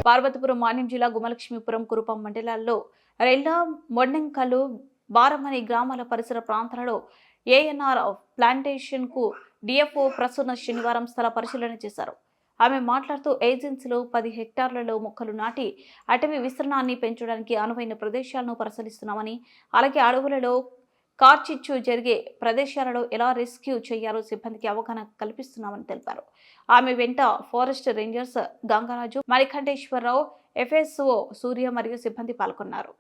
పార్వతీపురం మాన్యం జిల్లా గుమలక్ష్మీపురం కురుపం మండలాల్లో రెల్లా మొండెంకలు బారమణి గ్రామాల పరిసర ప్రాంతాలలో ఏఎన్ఆర్ ప్లాంటేషన్ కు డిఎఫ్ఓ ప్రసన్న శనివారం స్థల పరిశీలన చేశారు. ఆమె మాట్లాడుతూ ఏజెన్సీలో 10 హెక్టార్లలో మొక్కలు నాటి అటవీ విస్తరణాన్ని పెంచడానికి అనువైన ప్రదేశాలను పరిశీలిస్తున్నామని, అలాగే అడవులలో కార్చిచ్చు జరిగే ప్రదేశాలలో ఎలా రెస్క్యూ చేయాలో సిబ్బందికి అవగాహన కల్పిస్తున్నామని తెలిపారు. ఆమె వెంట forest Rangers Gangaraju, Manikanteswararao, FSO సూర్య మరియు సిబ్బంది పాల్గొన్నారు.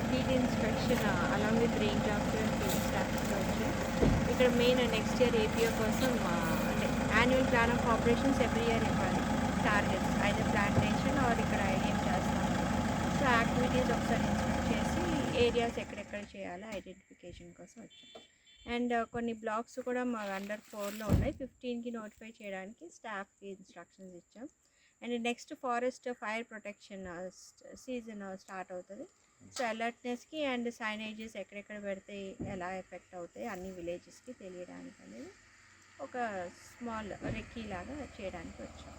Field inspection along with range officer field staff వచ్చి ఇక్కడ మెయిన్ నెక్స్ట్ ఇయర్ ఏపీఓ కోసం అంటే annual plan of operations every year ఇవ్వాలి. టార్గెట్స్ ఐదర్ ప్లాంటేషన్ ఆర్ ఇక్కడ ఐడియం చేస్తాం. సో యాక్టివిటీస్ ఒకసారి ఇన్స్పెక్ట్ చేసి ఏరియాస్ ఎక్కడెక్కడ చేయాలో ఐడెంటిఫికేషన్ కోసం వచ్చాం. అండ్ కొన్ని బ్లాక్స్ కూడా మా అండర్ 4లో ఉన్నాయి. 15కి నోటిఫై చేయడానికి స్టాఫ్కి ఇన్స్ట్రక్షన్స్ ఇచ్చాం. And next forest fire protection season start అవుతుంది. సో అలర్ట్నెస్కి అండ్ సైనేజెస్ ఎక్కడెక్కడ పెడితే ఎలా ఎఫెక్ట్ అవుతాయి అన్ని విలేజెస్కి తెలియడానికి అనేది ఒక స్మాల్ రెక్కీ లాగా చేయడానికి వచ్చాం.